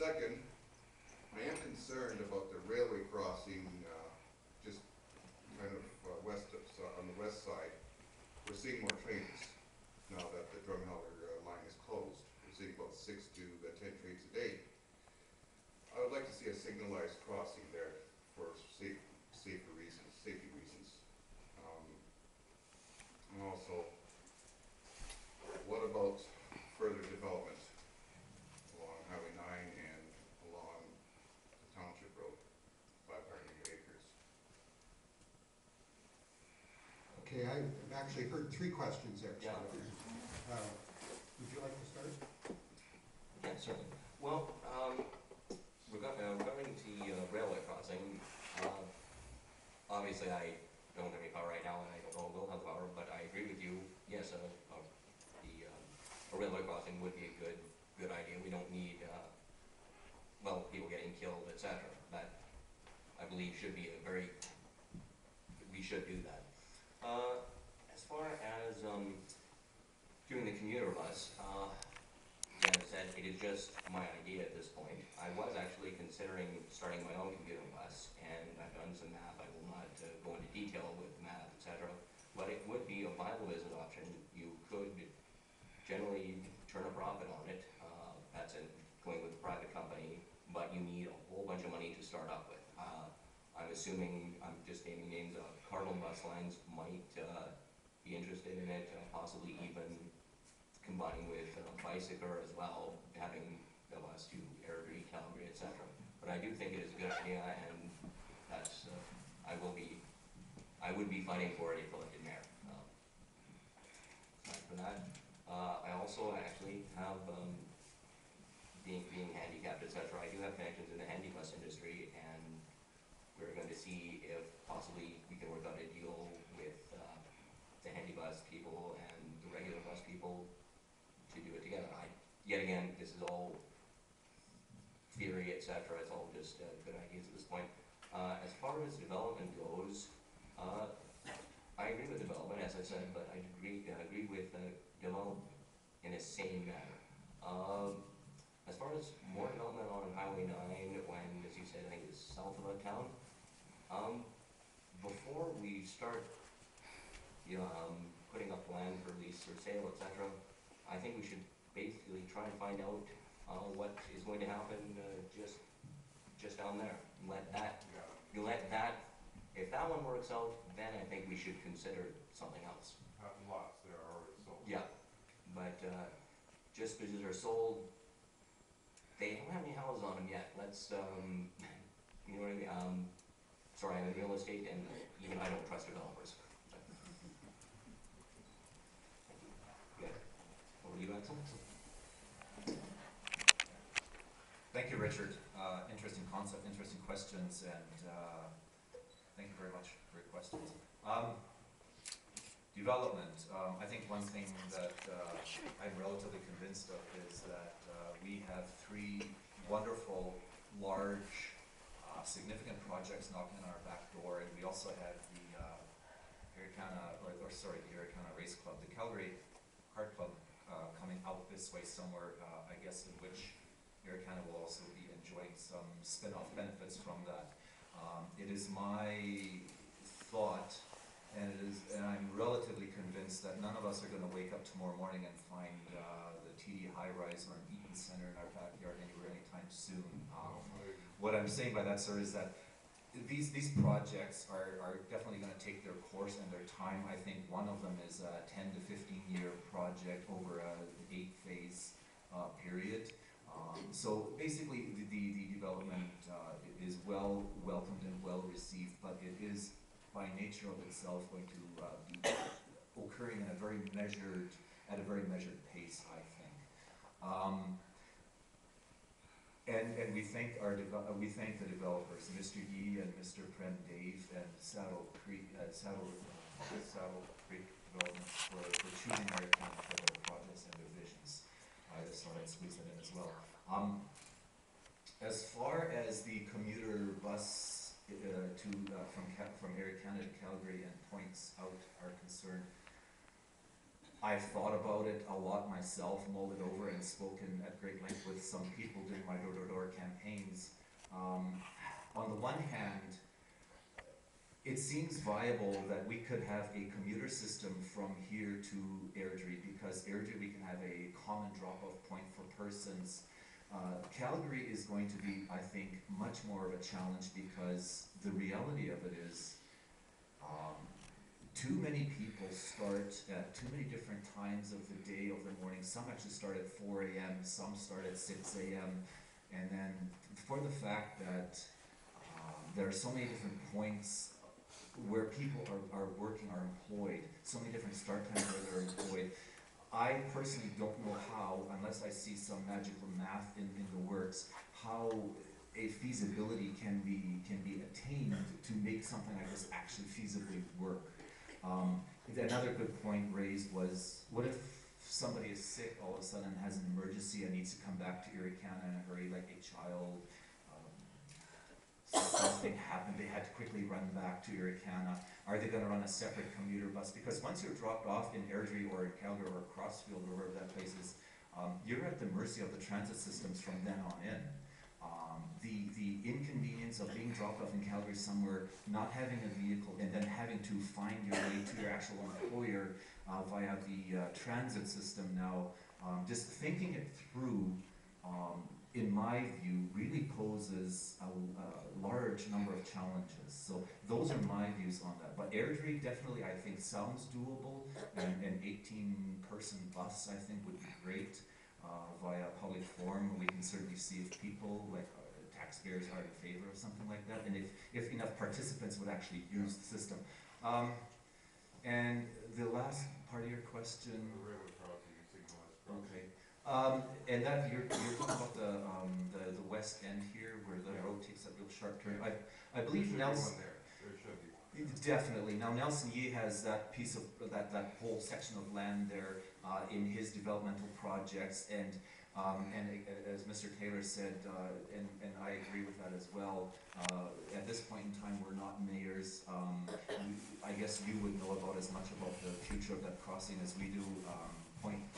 Second, I am concerned about the railway crossing just kind of on the west side. We're seeing more trains now that the Drumheller line is closed. We're seeing about 6 to 10 trains a day. I would like to see a signalized crossing there for safety reasons. And also, what about further development along Highway 9 and along the Township Road, 500 acres? Okay, I've actually heard 3 questions there. Yeah. Would you like to start? Yeah, certainly. Well, regarding the railway crossing, obviously I don't have any power right now, and I don't know if we'll have power, but I agree with you. Yes, a railway crossing would be a good idea. We don't need, well, people getting killed, etc. That, I believe, should be we should do that. As far as doing the commuter bus, as I said, it is just my idea at this point. I was actually considering starting my own commuter bus, and I've done some math. I will not go into detail with math, etc. But it would be a viable business option. You could generally turn a profit on it. That's going with a private company, but you need a whole bunch of money to start up with. I'm assuming, I'm just naming names, Cardinal Bus Lines might be interested in it, possibly even combining with Bicycle as well, having the bus to Airdrie, Calgary, etc. But I do think it is a good idea, and that's I would be fighting for it if elected mayor. Aside from that, I also actually have being handicapped, etc. I do have connections in the handy bus industry, and we're going to see if possibly we can work out a deal with the handy bus people and the regular bus people to do it together. Yet again, this is all theory, etc. It's all just good ideas at this point. As far as development goes, I agree with development, as I said, but I agree with development in a sane manner. As far as more development on Highway 9, when, as you said, I think it's south of our town, before we start putting up land for lease or sale, etc., I think we should basically try and find out what is going to happen just down there. If that one works out, then I think we should consider something else. Lots there are already sold. Yeah, but just because they're sold, they don't have any houses on them yet. Let's, you know what I mean? Sorry, I'm in real estate, and even I don't trust developers. Good. Over to you, Axel. Thank you, Richard. Interesting concept, interesting questions, and thank you very much for your questions. Development. I think one thing that I'm relatively convinced of is that we have 3 wonderful, large, significant projects knocking on our back door, and we also have the Irricana Race Club, the Calgary Kart Club, coming out this way somewhere, I guess, in which Irricana will also be enjoying some spin-off benefits from that. It is my thought, and I'm relatively convinced that none of us are going to wake up tomorrow morning and find the TD high-rise or an Eaton Center in our backyard anywhere anytime soon. What I'm saying by that, sir, is that these projects are definitely going to take their course and their time. I think one of them is a 10 to 15-year project over an 8-phase period. So basically, the development is well welcomed and well received, but it is by nature of itself going to be occurring at a very measured pace, I think. And we thank the developers, Mr. Yee and Mr. Prem Dave and Saddle Creek Development for choosing our account for their projects and their visions. I just thought I'd squeeze that in as well. As far as the commuter bus from Irricana to Calgary and points out are concerned, I've thought about it a lot myself, mulled it over, and spoken at great length with some people during my door-to-door campaigns. On the one hand, it seems viable that we could have a commuter system from here to Airdrie, because Airdrie we can have a common drop-off point for persons. Calgary is going to be, I think, much more of a challenge, because the reality of it is too many people start at too many different times of the day, of the morning. Some actually start at 4 a.m., some start at 6 a.m. And then for the fact that there are so many different points where people are working, are employed, so many different start times where they're employed, I personally don't know how, unless I see some magical math in the works, how a feasibility can be attained to make something like this actually feasibly work. Another good point raised was, what if somebody is sick all of a sudden, has an emergency and needs to come back to Irricana in a hurry, like a child, something happened, they had to quickly run back to Irricana. Are they going to run a separate commuter bus? Because once you're dropped off in Airdrie or in Calgary or Crossfield or wherever that place is, you're at the mercy of the transit systems from then on in. The inconvenience of being dropped off in Calgary somewhere, not having a vehicle, and then having to find your way to your actual employer via the transit system now, just thinking it through, in my view, really poses a large number of challenges. So those are my views on that. But Airdrie definitely, I think, sounds doable, and an 18-person bus, I think, would be great via public forum. We can certainly see if people, like taxpayers, are in favor of something like that, and if enough participants would actually use the system. And the last part of your question. The railway crossing, signal as crossing. Okay. And that you're talking about the west end here, where the road takes that real sharp turn. I believe Nelson. There should be one. Definitely. Now Nelson Yee has that piece of that whole section of land there in his developmental projects, and as Mr. Taylor said, and I agree with that as well. At this point in time, we're not mayors. I guess you would know about as much about the future of that crossing as we do.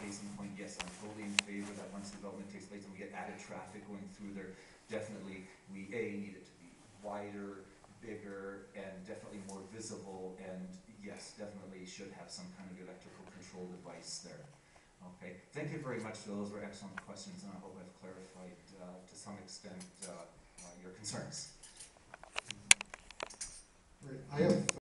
Case in point, yes, I'm totally in favor that once development takes place and we get added traffic going through there, definitely we need it to be wider, bigger, and definitely more visible, and yes, definitely should have some kind of electrical control device there. Okay, thank you very much. Those were excellent questions, and I hope I've clarified to some extent your concerns. Right, I have